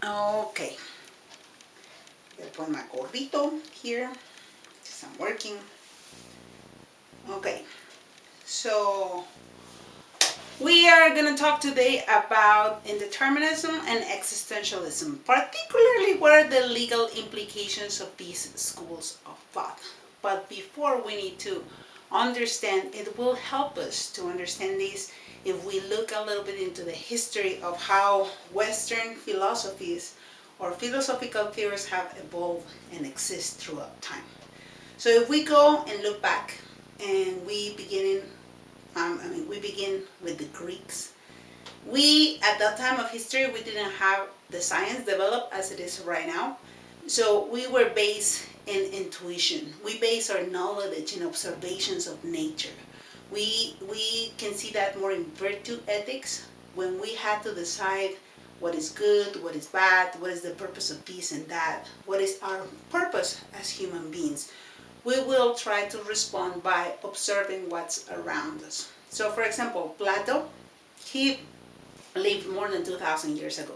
Okay, I'll put my gorrito here since I'm working. Okay, so we are going to talk today about indeterminism and existentialism, particularly what are the legal implications of these schools of thought. But before we need to understand, it will help us to understand these if we look a little bit into the history of how Western philosophies or philosophical theories have evolved and exist throughout time. So if we go and look back and we begin with the Greeks. We, at that time of history, we didn't have the science developed as it is right now. So we were based in intuition. We base our knowledge in observations of nature. We can see that more in virtue ethics when we had to decide what is good, what is bad, what is the purpose of this and that, what is our purpose as human beings. We will try to respond by observing what's around us. So for example, Plato, he lived more than 2,000 years ago.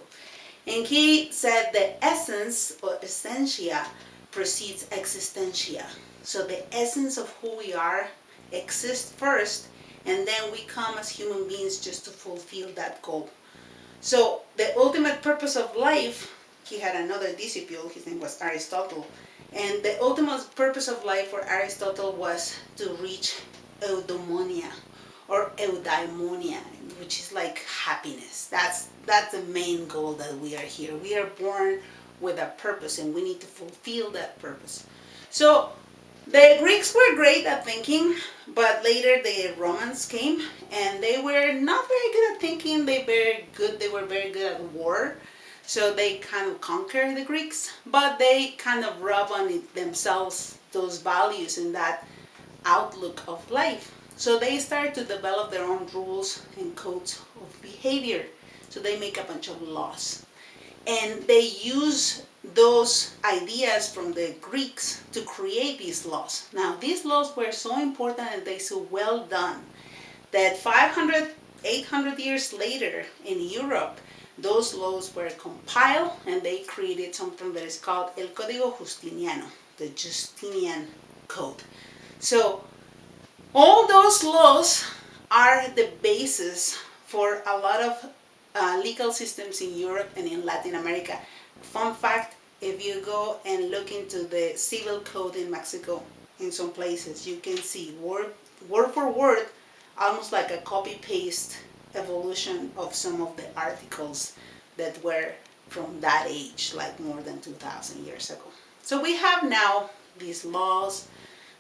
And he said the essence or essentia precedes existentia. So the essence of who we are exists first, and then we come as human beings just to fulfill that goal. So the ultimate purpose of life, he had another disciple, his name was Aristotle, and the ultimate purpose of life for Aristotle was to reach eudaimonia or eudaimonia, which is like happiness. That's the main goal that we are here. We are born with a purpose and we need to fulfill that purpose. So the Greeks were great at thinking, but later the Romans came and they were not very good at thinking. They were very good at war. So they kind of conquered the Greeks, but they kind of rub on it themselves those values and that outlook of life. So they start to develop their own rules and codes of behavior. So they make a bunch of laws. And they use those ideas from the Greeks to create these laws. Now, these laws were so important and they so well done that 500, 800 years later in Europe, those laws were compiled and they created something that is called El Código Justiniano, the Justinian Code. So all those laws are the basis for a lot of legal systems in Europe and in Latin America. Fun fact, if you go and look into the civil code in Mexico, in some places, you can see word for word, almost like a copy-paste evolution of some of the articles that were from that age, like more than 2,000 years ago. So we have now these laws,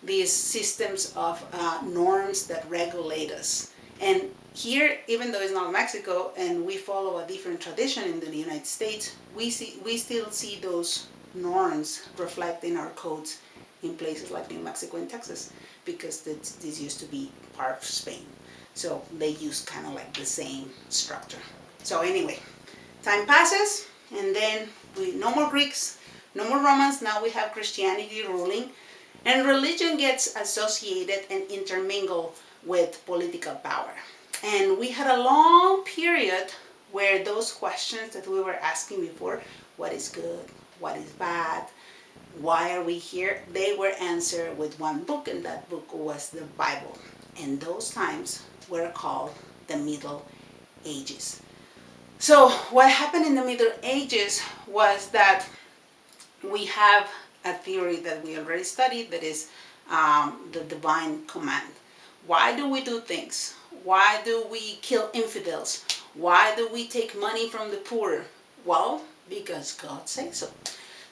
these systems of norms that regulate us. And here, even though it's not Mexico and we follow a different tradition in the United States, we still see those norms reflect in our codes in places like New Mexico and Texas, because this used to be part of Spain. So they use kind of like the same structure. So anyway, time passes, and then no more Greeks, no more Romans. Now we have Christianity ruling, and religion gets associated and intermingled with political power. And we had a long period where those questions that we were asking before, what is good, what is bad, why are we here, they were answered with one book, and that book was the Bible. And those times were called the Middle Ages. So what happened in the Middle Ages was that we have a theory that we already studied, that is the divine command. Why do we do things? Why do we kill infidels? Why do we take money from the poor? Well, because God says so.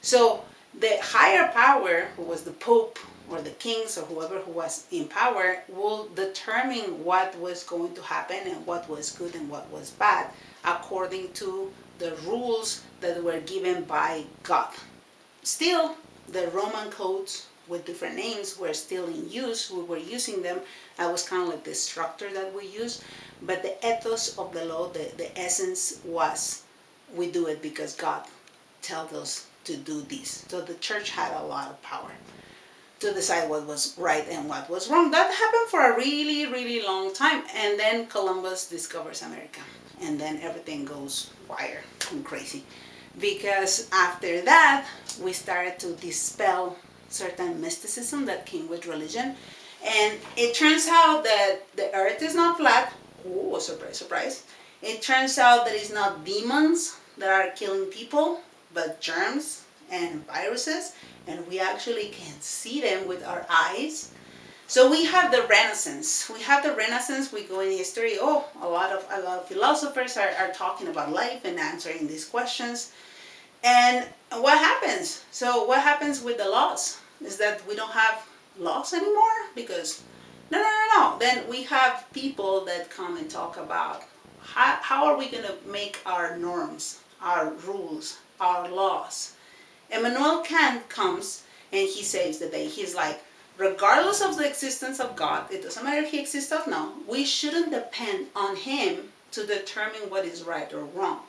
So the higher power, who was the Pope or the kings or whoever who was in power, will determine what was going to happen and what was good and what was bad according to the rules that were given by God. Still, the Roman codes with different names were still in use. We were using them. That was kind of like the structure that we use. But the ethos of the law, the essence was, we do it because God tells us to do this. So the church had a lot of power to decide what was right and what was wrong. That happened for a really, really long time. And then Columbus discovers America. And then everything goes wild and crazy. because after that we started to dispel certain mysticism that came with religion. And it turns out that the earth is not flat. Oh, surprise, surprise. It turns out that it's not demons that are killing people, but germs and viruses, and we actually can see them with our eyes. So we have the Renaissance. We have the Renaissance. We go in history. Oh, a lot of philosophers are talking about life and answering these questions. And what happens? So what happens with the laws is that we don't have laws anymore, because no. Then we have people that come and talk about how are we going to make our norms, our rules, our laws. Immanuel Kant comes and he saves the day. He's like, regardless of the existence of God, it doesn't matter if he exists or not, we shouldn't depend on him to determine what is right or wrong.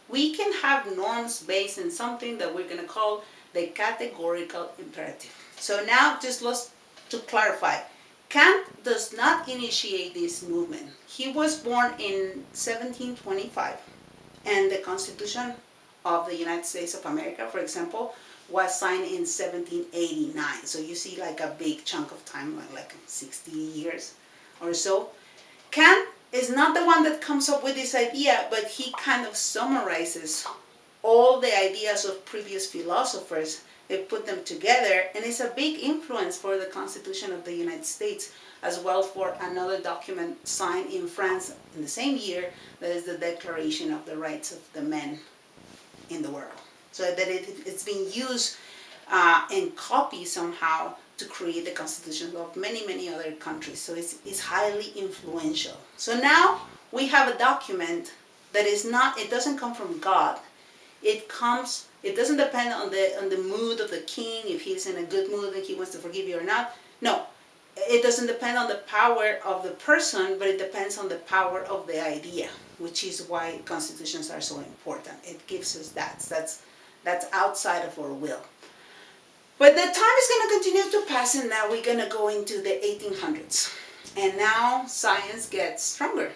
We can have norms based on something that we're going to call the categorical imperative. So now, just to clarify, Kant does not initiate this movement. He was born in 1725, and the Constitution of the United States of America, for example, was signed in 1789. So you see like a big chunk of time, like 60 years or so. Kant is not the one that comes up with this idea, but he kind of summarizes all the ideas of previous philosophers. They put them together, and it's a big influence for the Constitution of the United States, as well for another document signed in France in the same year, that is the Declaration of the Rights of the Men in the World. So that it's been used and copied somehow to create the constitutions of many other countries. So it's highly influential. So now we have a document that is not, it doesn't come from God. It doesn't depend on the mood of the king, if he's in a good mood and he wants to forgive you or not. No, it doesn't depend on the power of the person, but it depends on the power of the idea, which is why constitutions are so important. It gives us that's outside of our will. But the time is going to continue to pass, and now we're going to go into the 1800s. And now science gets stronger.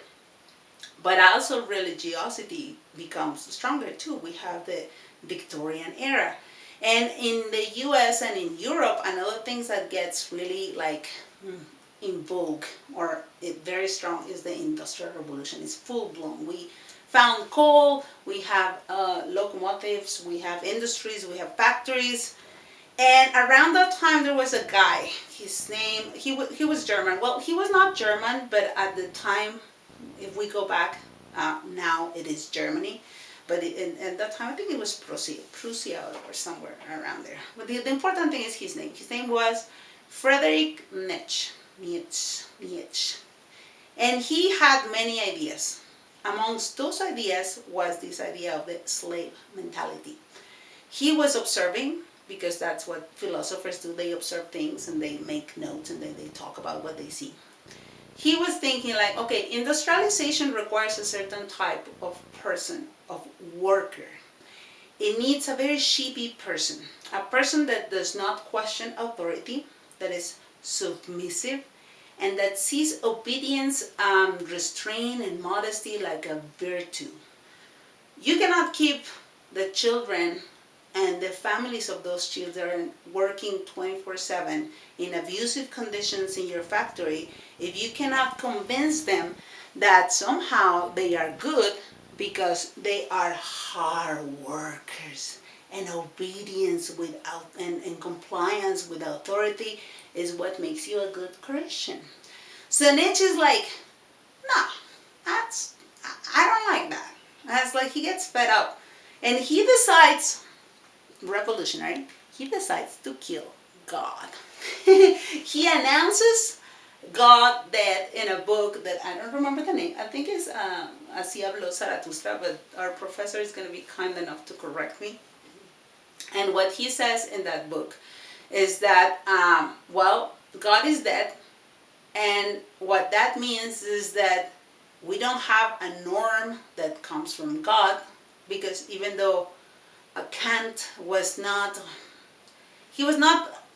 But also religiosity becomes stronger too. We have the Victorian era. And in the US and in Europe, another thing that gets really like in vogue or very strong is the Industrial Revolution. It's full blown. We found coal, we have locomotives, we have industries, we have factories. And around that time there was a guy, his name, he was German. Well, he was not German, but at the time, if we go back, now it is Germany. But at that time, I think it was Prussia or somewhere around there. But the important thing is his name. His name was Friedrich Nietzsche. And he had many ideas. Amongst those ideas was this idea of the slave mentality. He was observing, because that's what philosophers do. They observe things and they make notes and then they talk about what they see. He was thinking like, okay, industrialization requires a certain type of person, of worker. It needs a very sheepy person, a person that does not question authority, that is submissive, and that sees obedience, restraint, and modesty like a virtue. You cannot keep the children and the families of those children working 24/7 in abusive conditions in your factory if you cannot convince them that somehow they are good because they are hard workers, and obedience without and compliance with authority is what makes you a good Christian. So Nietzsche is like, no, I don't like that. That's like, he gets fed up, and he decides, revolutionary, he decides to kill God. He announces God dead in a book that I don't remember the name. I think it's Así habló Zaratustra, but our professor is going to be kind enough to correct me. And what he says in that book is that, well, God is dead, and what that means is that we don't have a norm that comes from God, because even though Kant was not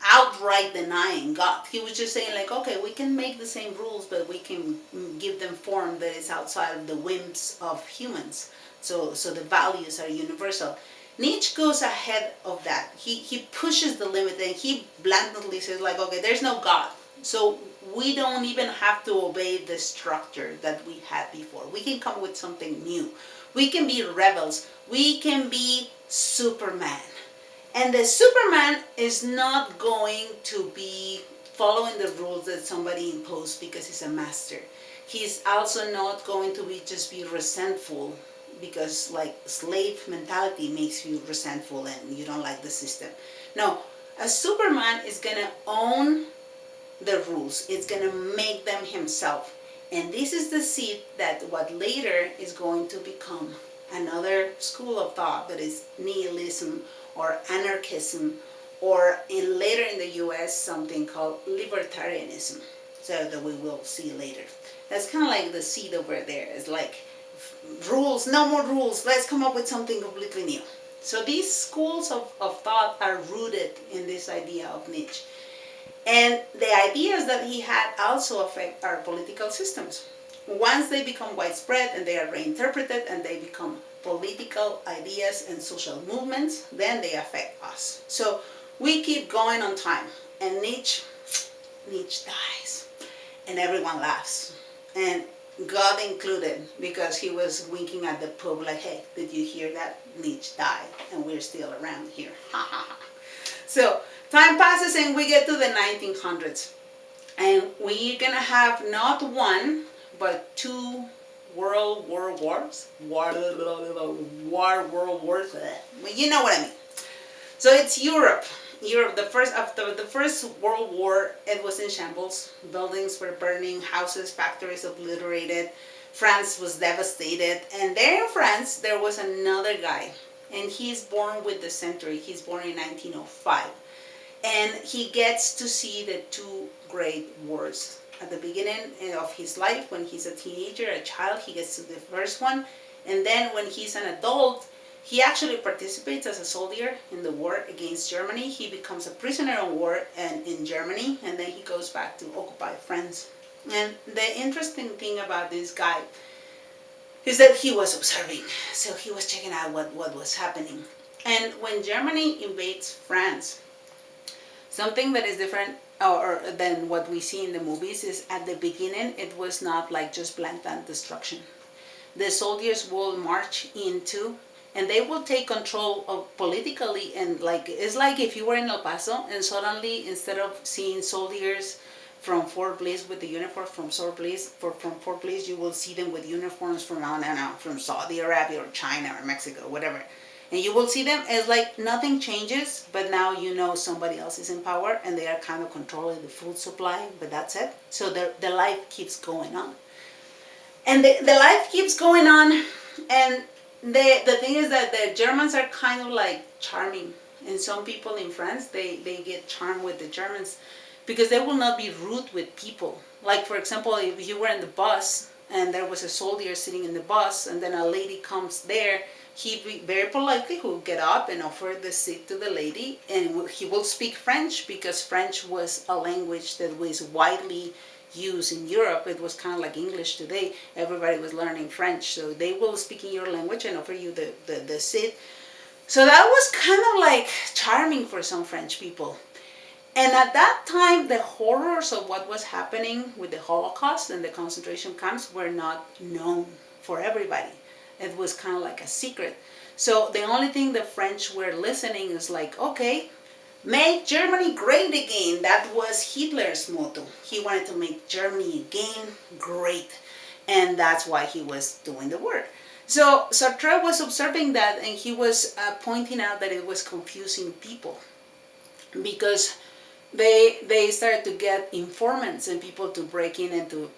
outright denying God. He was just saying like, okay, we can make the same rules, but we can give them form that is outside of the whims of humans. So the values are universal. Nietzsche goes ahead of that. He pushes the limit and he blatantly says like, okay, there's no God. So we don't even have to obey the structure that we had before. We can come with something new. We can be rebels. We can be Superman. And the Superman is not going to be following the rules that somebody imposed because he's a master. He's also not going to be just be resentful because like slave mentality makes you resentful and you don't like the system. No, a Superman is gonna own the rules. It's gonna make them himself. And this is the seed that what later is going to become another school of thought that is nihilism or anarchism, or in later in the US something called libertarianism. So that we will see later. That's kind of like the seed over there. It's like rules, no more rules. Let's come up with something completely new. So these schools of thought are rooted in this idea of Nietzsche. And the ideas that he had also affect our political systems. Once they become widespread and they are reinterpreted and they become political ideas and social movements, then they affect us. So we keep going on time. And Nietzsche dies. And everyone laughs. And God included, because he was winking at the Pope like, hey, did you hear that? Nietzsche died and we're still around here. Ha ha ha. So time passes and we get to the 1900s. And we're going to have not one, but two world wars. World wars. Well, you know what I mean. So it's Europe. After the first World War, it was in shambles. Buildings were burning, houses, factories obliterated. France was devastated. And there in France, there was another guy. And he's born with the century. He's born in 1905. And he gets to see the two great wars. At the beginning of his life, when he's a teenager, a child, he gets to the first one. And then when he's an adult, he actually participates as a soldier in the war against Germany. He becomes a prisoner of war in Germany, and then he goes back to occupy France. And the interesting thing about this guy is that he was observing. So he was checking out what was happening. And when Germany invades France, something that is different or than what we see in the movies is at the beginning it was not like just blatant destruction. The soldiers will march into and they will take control of politically, and like it's like if you were in El Paso and suddenly instead of seeing soldiers from Fort Bliss with the uniform from Fort Bliss, you will see them with uniforms from I don't know, from Saudi Arabia or China or Mexico, whatever. And you will see them as like nothing changes, but now you know somebody else is in power and they are kind of controlling the food supply, but that's it. So the life keeps going on. And the life keeps going on, and the thing is that the Germans are kind of like charming. And some people in France, they get charmed with the Germans because they will not be rude with people. Like, for example, if you were in the bus and there was a soldier sitting in the bus and then a lady comes there, he very politely will get up and offer the seat to the lady, and he will speak French because French was a language that was widely used in Europe. It was kind of like English today. Everybody was learning French, so they will speak in your language and offer you the seat. So that was kind of like charming for some French people. And at that time, the horrors of what was happening with the Holocaust and the concentration camps were not known for everybody. It was kind of like a secret. So the only thing the French were listening is like, okay, make Germany great again. That was Hitler's motto. He wanted to make Germany again great. And that's why he was doing the work. So Sartre was observing that, and he was pointing out that it was confusing people because they started to get informants and people to break in and to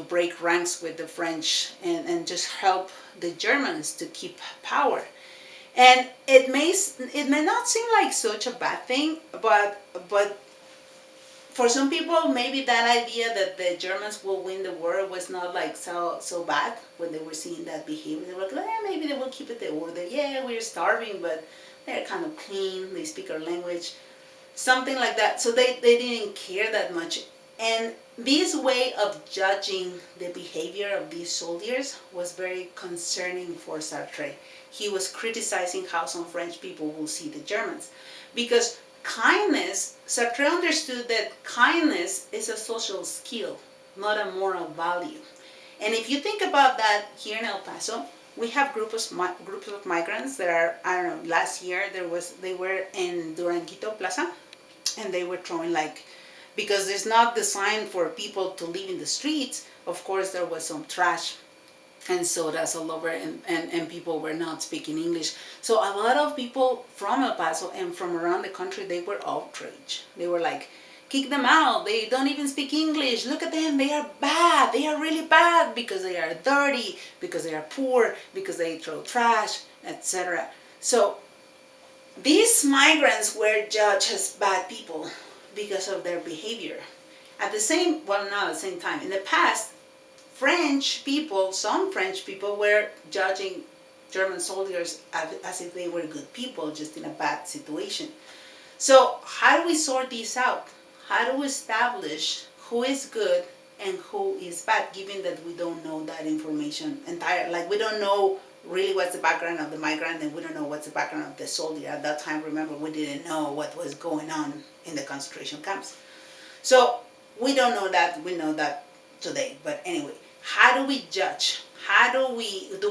break ranks with the French and just help the Germans to keep power. And it may not seem like such a bad thing, but for some people, maybe that idea that the Germans will win the war was not like so bad when they were seeing that behavior. They were like, maybe they will keep it the order. Yeah, we're starving, but they're kind of clean. They speak our language, something like that. So they didn't care that much. And this way of judging the behavior of these soldiers was very concerning for Sartre. He was criticizing how some French people will see the Germans. Because kindness, Sartre understood that kindness is a social skill, not a moral value. And if you think about that here in El Paso, we have groups of migrants that are, I don't know, last year they were in Duranguito Plaza, and they were throwing like, because it's not designed for people to live in the streets, of course there was some trash and sodas all over, and people were not speaking English. So a lot of people from El Paso and from around the country, they were outraged. They were like, kick them out, they don't even speak English, look at them, they are bad, they are really bad because they are dirty, because they are poor, because they throw trash, etc. So these migrants were judged as bad people because of their behavior. At the same, well, not at the same time, in the past, some French people were judging German soldiers as if they were good people, just in a bad situation. So how do we sort these out? How do we establish who is good and who is bad, given that we don't know that information entirely? Like, we don't know really what's the background of the migrant, and we don't know what's the background of the soldier. At that time, remember, we didn't know what was going on in the concentration camps. So we don't know that. We know that today. But anyway, how do we judge? Do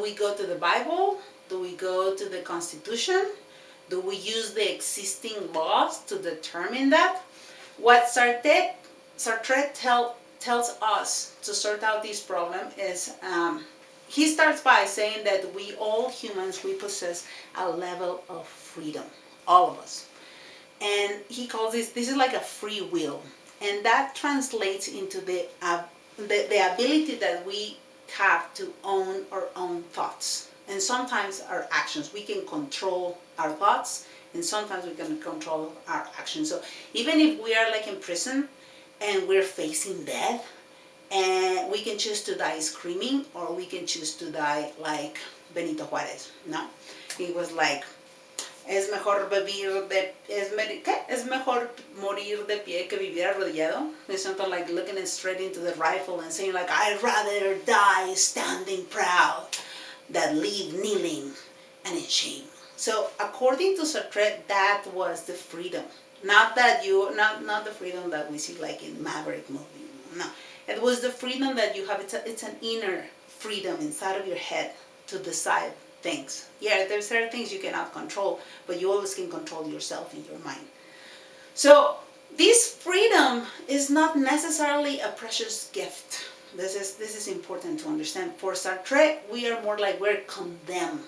we go to the Bible? Do we go to the Constitution? Do we use the existing laws to determine that? What Sartre tells us to sort out this problem is, he starts by saying that we all humans, we possess a level of freedom, all of us. And he calls this is like a free will. And that translates into the ability that we have to own our own thoughts. And sometimes our actions. We can control our thoughts, and sometimes we can control our actions. So even if we are like in prison and we're facing death, and we can choose to die screaming, or we can choose to die like Benito Juárez, no? He was like, es mejor morir de pie que vivir arrodillado. There's something like looking straight into the rifle and saying like, I'd rather die standing proud than live kneeling and in shame. So according to Sartre, that was the freedom. Not the freedom that we see like in Maverick movie. No. It was the freedom that you have. It's an inner freedom inside of your head to decide things. Yeah, there's certain things you cannot control, but you always can control yourself in your mind. So this freedom is not necessarily a precious gift. This is important to understand. For Sartre, we are more like we're condemned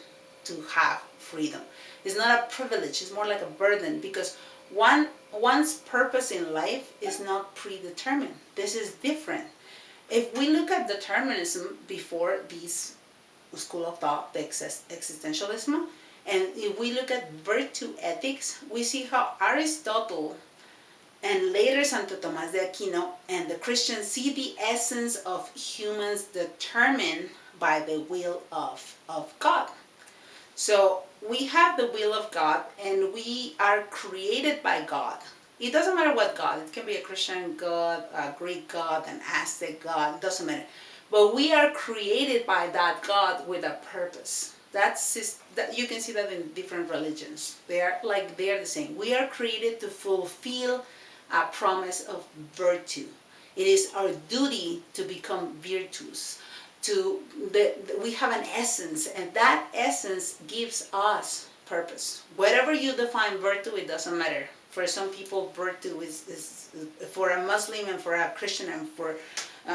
to have freedom. It's not a privilege. It's more like a burden, because one's purpose in life is not predetermined. This is different. If we look at determinism before this school of thought, the existentialism, and if we look at virtue ethics, we see how Aristotle and later Santo Tomás de Aquino and the Christians see the essence of humans determined by the will of God. So we have the will of God, and we are created by God. It doesn't matter what God. It can be a Christian God, a Greek God, an Aztec God. It doesn't matter. But we are created by that God with a purpose. You can see that in different religions. They are the same. We are created to fulfill a promise of virtue. It is our duty to become virtuous. We have an essence, and that essence gives us purpose. Whatever you define virtue, it doesn't matter. For some people, virtue is for a Muslim and for a Christian and for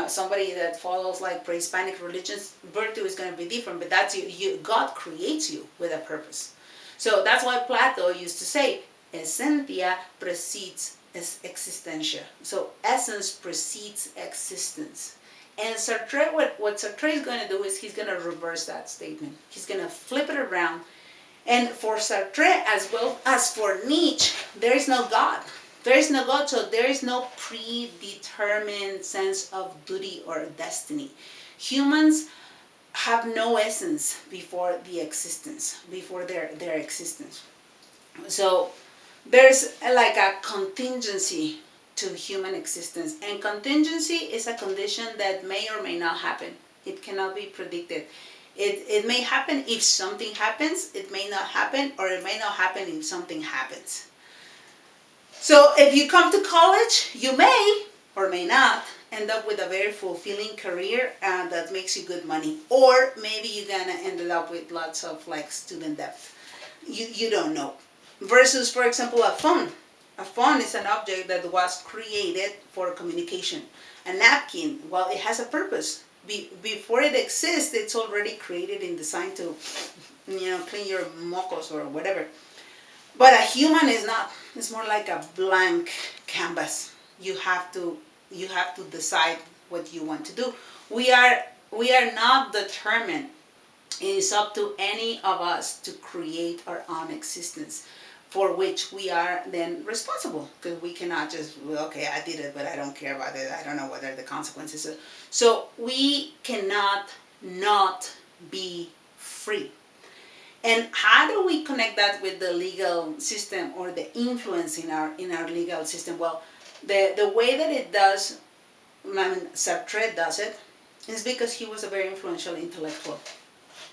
somebody that follows like pre-Hispanic religions, virtue is going to be different. But that's God creates you with a purpose. So that's why Plato used to say, essentia precedes existentia. So essence precedes existence. And Sartre, what Sartre is going to do is he's going to reverse that statement. He's going to flip it around. And for Sartre, as well as for Nietzsche, there is no God. There is no God, so there is no predetermined sense of duty or destiny. Humans have no essence before the existence, before their existence. So there's like a contingency to human existence. And contingency is a condition that may or may not happen. It cannot be predicted. It may happen if something happens, it may not happen, or it may not happen if something happens. So if you come to college, you may or may not end up with a very fulfilling career that makes you good money. Or maybe you're gonna end up with lots of like student debt. You don't know. Versus, for example, a phone. A phone is an object that was created for communication. A napkin, well, it has a purpose. Before it exists, it's already created and designed to, clean your mocos or whatever. But a human is not. It's more like a blank canvas. You have to decide what you want to do. We are not determined. It is up to any of us to create our own existence, for which we are then responsible, because we cannot just, okay, I did it, but I don't care about it. I don't know what are the consequences. So we cannot not be free. And how do we connect that with the legal system or the influence in our legal system? Well, the way that it does, Sartre does it, is because he was a very influential intellectual.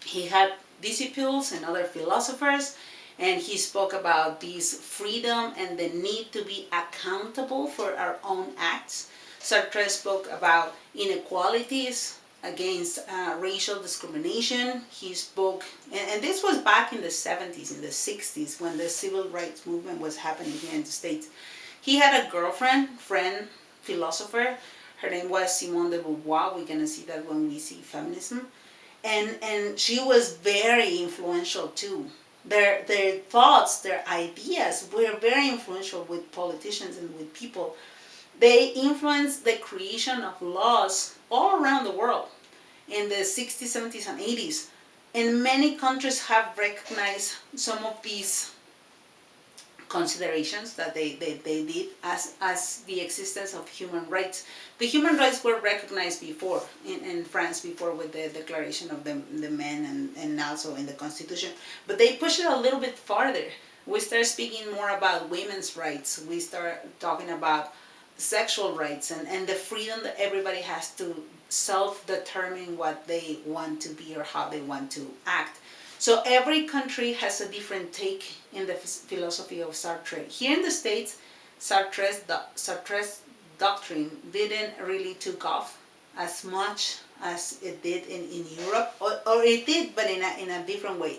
He had disciples and other philosophers, and he spoke about this freedom and the need to be accountable for our own acts. Sartre spoke about inequalities against racial discrimination. He spoke, and this was back in the 70s, in the 60s, when the civil rights movement was happening here in the States. He had a friend, philosopher. Her name was Simone de Beauvoir. We're going to see that when we see feminism. And she was very influential too. Their thoughts, their ideas were very influential with politicians and with people. They influenced the creation of laws all around the world in the 60s, 70s, and 80s. And many countries have recognized some of these considerations that they did as the existence of human rights. The human rights were recognized before in France before with the Declaration of the Men and also in the Constitution, but they pushed it a little bit farther. We start speaking more about women's rights. We start talking about sexual rights and the freedom that everybody has to self-determine what they want to be or how they want to act. So every country has a different take in the philosophy of Sartre. Here in the States, Sartre's doctrine didn't really took off as much as it did in Europe, or it did, but in a different way.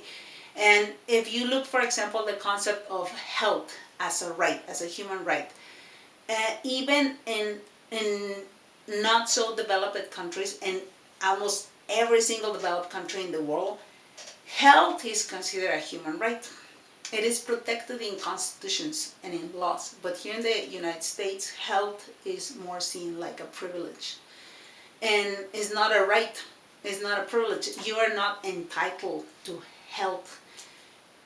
And if you look, for example, the concept of health as a right, as a human right, even in not so developed countries, and almost every single developed country in the world, health is considered a human right. It is protected in constitutions and in laws, but here in the United States, health is more seen like a privilege. And it's not a right, it's not a privilege. You are not entitled to health.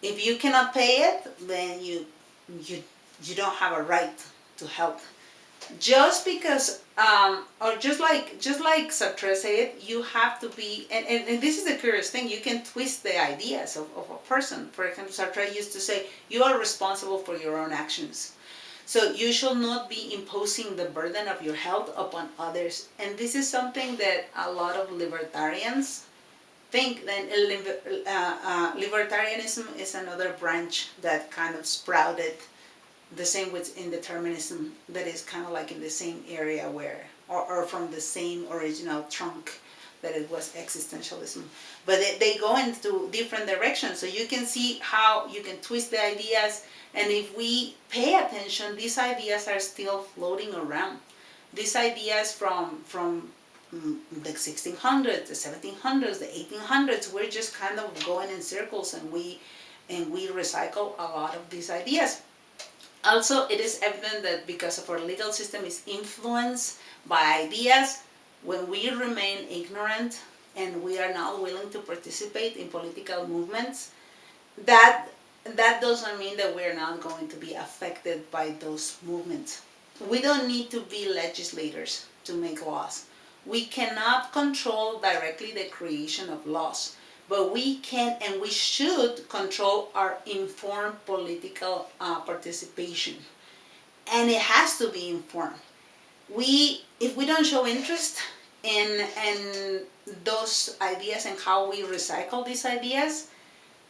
If you cannot pay it, then you don't have a right to health. Just because, or just like Sartre said, you have to be, and this is the curious thing, you can twist the ideas of a person. For example, Sartre used to say, you are responsible for your own actions. So you should not be imposing the burden of your health upon others. And this is something that a lot of libertarians think. That libertarianism is another branch that kind of sprouted. The same with indeterminism, that is kind of like in the same area where, or from the same original trunk that it was existentialism. But they go into different directions, so you can see how you can twist the ideas, and if we pay attention, these ideas are still floating around. These ideas from the 1600s, the 1700s, the 1800s, we're just kind of going in circles, and we recycle a lot of these ideas. Also, it is evident that because of our legal system is influenced by ideas, when we remain ignorant and we are not willing to participate in political movements, that doesn't mean that we're not going to be affected by those movements. We don't need to be legislators to make laws. We cannot control directly the creation of laws. But we can and we should control our informed political participation. and it has to be informed. If we don't show interest in those ideas and how we recycle these ideas,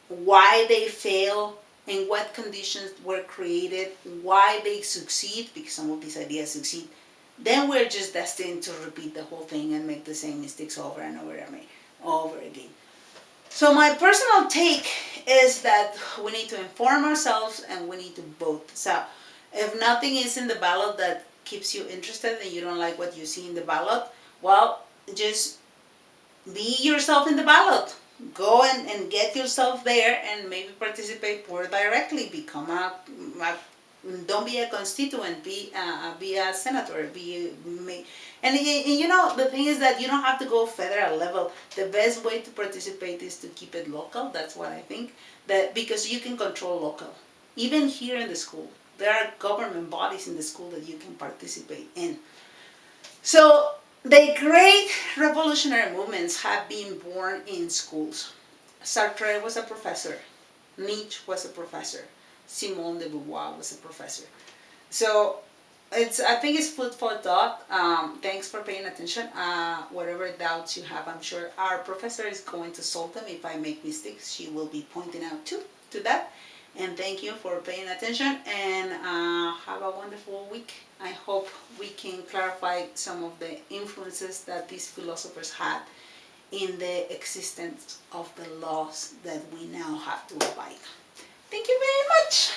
why they fail, and what conditions were created, why they succeed, because some of these ideas succeed, then we're just destined to repeat the whole thing and make the same mistakes over and over again. So my personal take is that we need to inform ourselves and we need to vote. So if nothing is in the ballot that keeps you interested and you don't like what you see in the ballot, well, just be yourself in the ballot. Go and get yourself there and maybe participate more directly. Become don't be a constituent. Be a senator. And you know, the thing is that you don't have to go federal level. The best way to participate is to keep it local. That's what I think. That because you can control local. Even here in the school, there are government bodies in the school that you can participate in. So the great revolutionary movements have been born in schools. Sartre was a professor. Nietzsche was a professor. Simone de Beauvoir was a professor. So I think it's food for thought. Thanks for paying attention. Whatever doubts you have, I'm sure our professor is going to solve them. If I make mistakes, she will be pointing out to that. And thank you for paying attention, and have a wonderful week. I hope we can clarify some of the influences that these philosophers had in the existence of the laws that we now have to abide. Thank you very much.